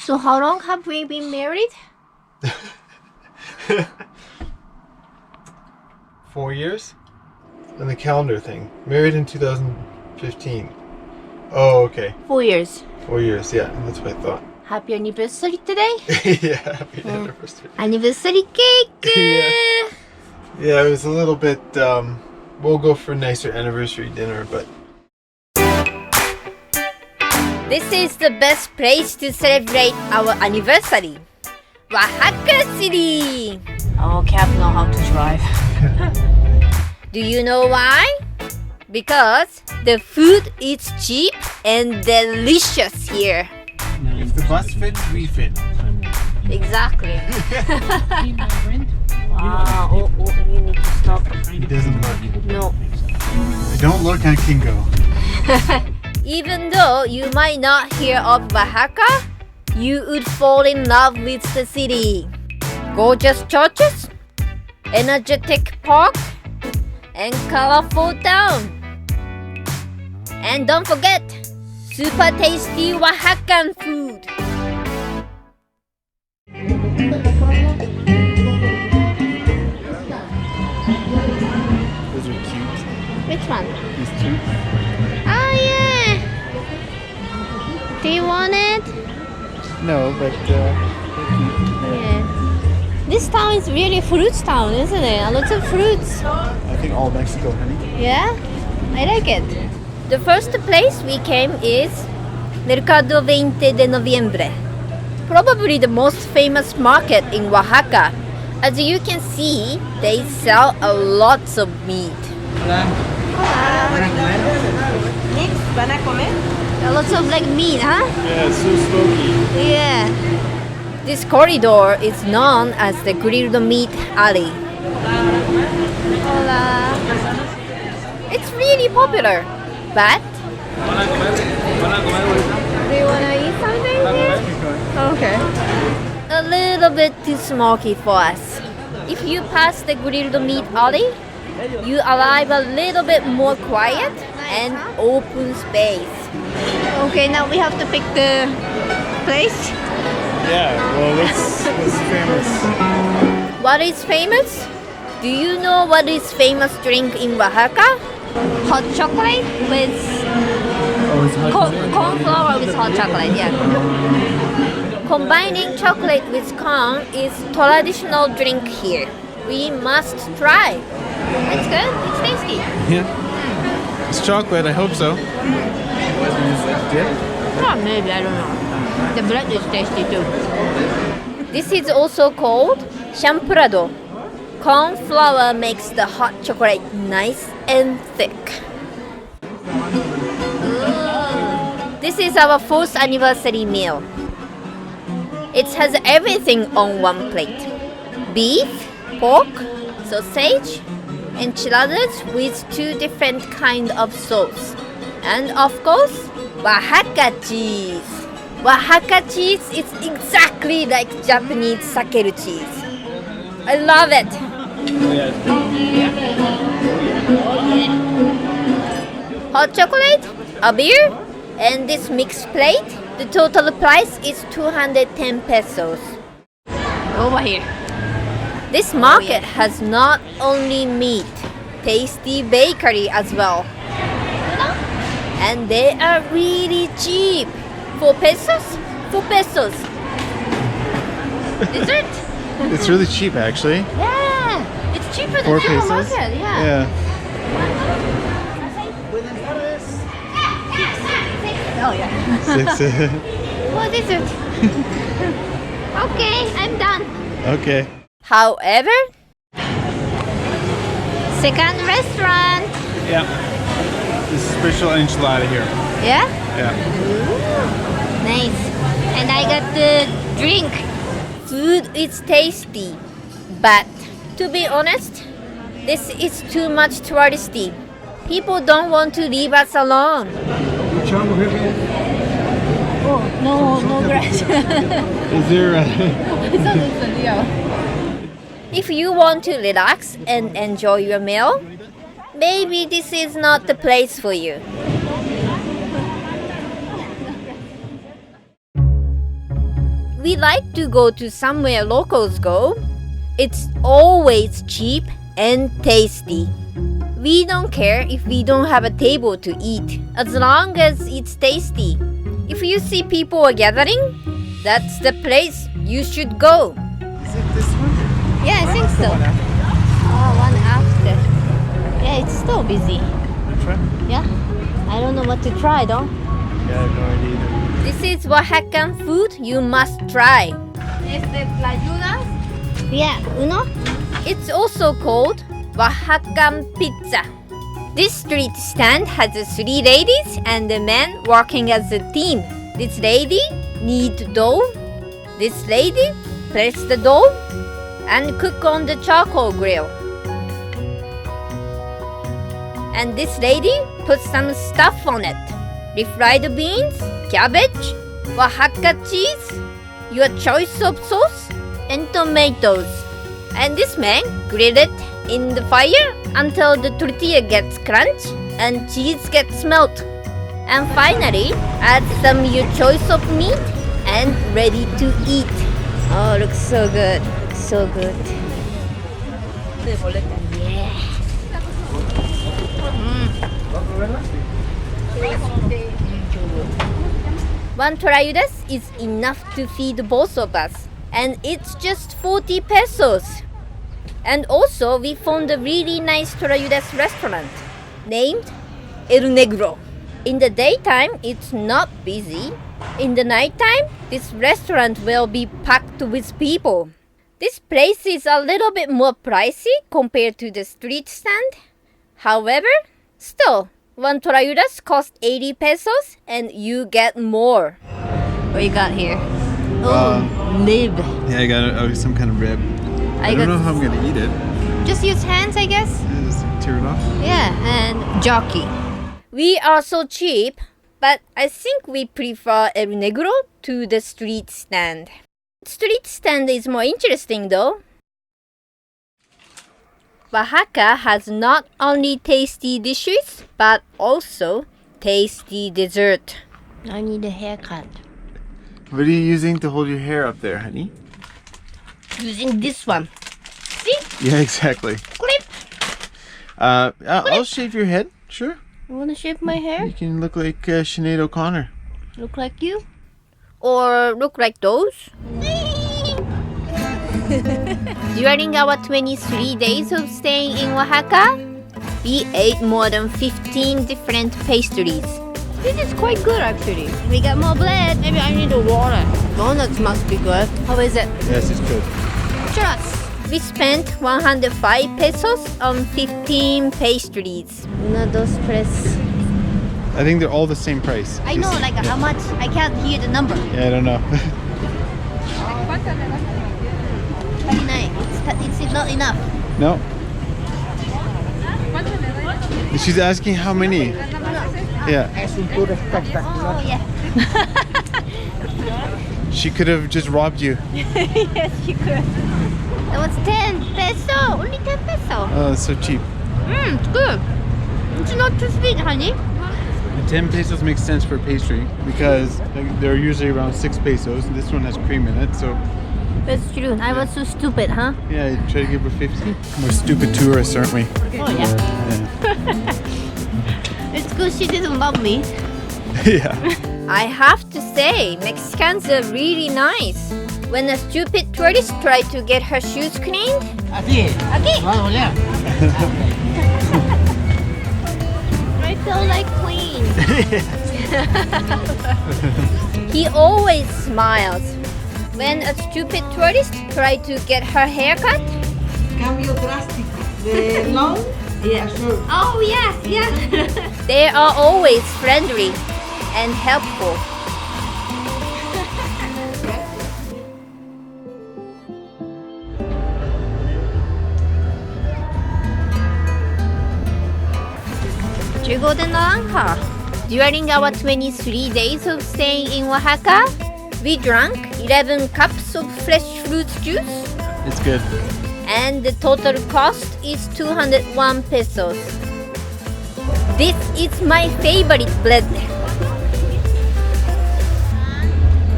So how long have we been married? 4 years? And the calendar thing. Married in 2015. Oh, okay. 4 years. 4 years, yeah. That's what I thought. Happy anniversary today. Yeah, happy anniversary. Anniversary cake. Yeah. Yeah, it was a little bit, we'll go for a nicer anniversary dinner, but... This is the best place to celebrate our anniversary. Oaxaca City. Our cab know how to drive. Do you know why? Because the food is cheap and delicious here. If the bus fits, we fit. Exactly. Wow, you need to stop. It doesn't look. No. Don't look, I can go. Even though you might not hear of Oaxaca, you would fall in love with the city. Gorgeous churches, energetic park, and colorful town. And don't forget, super tasty Oaxacan food. Those are cute. Which one? These two. Oh yeah. Do you want it? No, but they're cute. Yeah. This town is really a fruits town, isn't it? A lot of fruits. I think all Mexico, honey. Yeah, I like it. The first place we came is Mercado 20 de Noviembre. Probably the most famous market in Oaxaca. As you can see, they sell a lot of meat. ¿Van a comer? A lot of like meat, huh? Yeah, it's so smoky. Yeah. This corridor is known as the grilled meat alley. Hola. It's really popular, but do you want to eat something here? Okay. A little bit too smoky for us. If you pass the grilled meat alley, you arrive a little bit more quiet and open space. Okay, now we have to pick the place. Yeah, well, what's famous? What is famous? Do you know what is famous drink in Oaxaca? Hot chocolate with corn flour with hot chocolate, yeah. Combining chocolate with corn is traditional drink here. We must try. It's good. It's tasty. Yeah. It's chocolate, I hope so. Oh, maybe, I don't know. The bread is tasty too. This is also called champrado. Corn flour makes the hot chocolate nice and thick. This is our 4th anniversary meal. It has everything on one plate. Beef, pork, sausage, enchiladas with 2 different kinds of sauce. And of course, Oaxaca cheese. Oaxaca cheese is exactly like Japanese sakeru cheese. I love it. Hot chocolate, a beer, and this mixed plate. The total price is 210 pesos. Over here. This market has not only meat, tasty bakery as well. And they are really cheap. 4 pesos? 4 pesos. Dessert? It's really cheap, actually. Yeah, it's cheaper than 4 the pesos? market. Yeah. Oh yeah. 6. What is it? Okay, I'm done. Okay. However, second restaurant. Yeah. This is special enchilada here. Yeah? Yeah. Ooh, nice. And I got the drink. Food is tasty, but to be honest, this is too much touristy. People don't want to leave us alone. Oh, no grass. Is there If you want to relax and enjoy your meal, maybe this is not the place for you. we like to go to somewhere locals go, it's always cheap and tasty. We don't care if we don't have a table to eat, as long as it's tasty. If you see people are gathering, that's the place you should go. Is it this one? Yeah, I think so. Oh, one after. Yeah, it's still busy. Try? Yeah, I don't know what to try though. Yeah, I have no idea either. This is Oaxacan food you must try. Tlayudas. Yeah, uno. It's also called Oaxacan pizza. This street stand has 3 ladies and a man working as a team. This lady knead dough. This lady press the dough and cook on the charcoal grill. And this lady put some stuff on it. Refried beans, cabbage, Oaxaca cheese, your choice of sauce, and tomatoes. And this man grilled it in the fire until the tortilla gets crunch and cheese gets melt. And finally, add some your choice of meat and ready to eat. Oh, looks so good. So good. Yeah. One Tlayudas is enough to feed both of us. And it's just 40 pesos. And also, we found a really nice Tlayudas restaurant named El Negro. In the daytime, it's not busy. In the nighttime, this restaurant will be packed with people. This place is a little bit more pricey compared to the street stand. However, still, one Tlayudas costs 80 pesos and you get more. What you got here? Rib. Yeah, I got some kind of rib. I don't know how I'm gonna eat it. Just use hands, I guess. Yeah, just tear it off. Yeah, and jockey. We are so cheap, but I think we prefer El Negro to the street stand. Street stand is more interesting though. Oaxaca has not only tasty dishes, but also tasty dessert. I need a haircut. What are you using to hold your hair up there, honey? Using this one. See? Yeah, exactly. Clip. I'll shave your head, sure. You want to shave my hair? You can look like Sinead O'Connor. Look like you? Or look like those. During our 23 days of staying in Oaxaca, we ate more than 15 different pastries. This is quite good actually. We got more bread. Maybe I need a water. Donuts must be good. How is it? Yes, it's good. Just. We spent 105 pesos on 15 pastries. Una, dos, tres. I think they're all the same price. I know, like how much? I can't hear the number. Yeah, I don't know. 29. It's not enough. No. She's asking how many. Yeah. Oh, yeah. She could have just robbed you. Yes, you could. That was 10 peso. Only 10 peso. Oh, it's so cheap. It's good. It's not too sweet, honey. 10 pesos makes sense for pastry because they're usually around 6 pesos. This one has cream in it, so That's true. I was so stupid, huh? yeah, you try to give her 50. We're stupid tourists, aren't we? Oh, yeah. It's good she didn't love me. Yeah. I have to say, Mexicans are really nice. When a stupid tourist tried to get her shoes cleaned, Aquí. I feel like queen. he always smiles. When a stupid tourist tried to get her haircut, Cambio drástico de long a short. Oh, yeah, yeah. they are always friendly and helpful. Jugo de naranja. During our 23 days of staying in Oaxaca, we drank 11 cups of fresh fruit juice, It's good. and the total cost is 201 pesos. This is my favorite bread.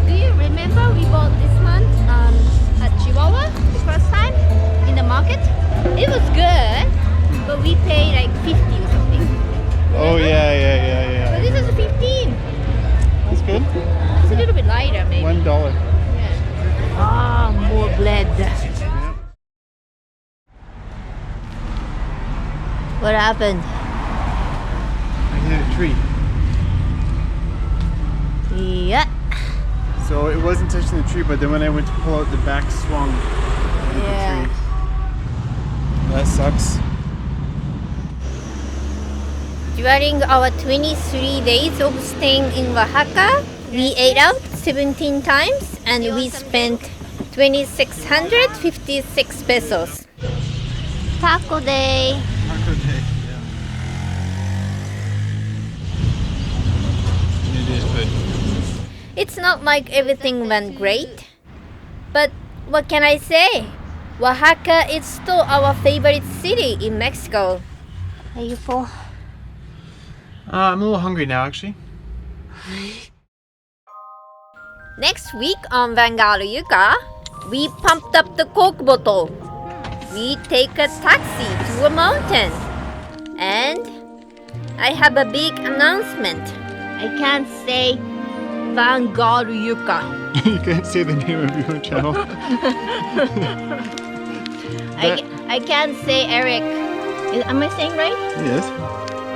Do you remember we bought this one? $1. Ah, more bread. What happened? I hit a tree. Yeah. So it wasn't touching the tree, but then when I went to pull out, the back swung. and hit the tree. That sucks. During our 23 days of staying in Oaxaca, we ate out 17 times and we spent 2,656 pesos. Taco day. Taco day. Yeah. It is, but It's not like everything went great, but what can I say? Oaxaca is still our favorite city in Mexico. Are you full? I'm a little hungry now, actually. Next week on Tlayuda, we pumped up the Coke bottle. We take a taxi to a mountain. And I have a big announcement. I can't say Tlayuda. You can't say the name of your channel. I can't say Eric. Am I saying right? Yes.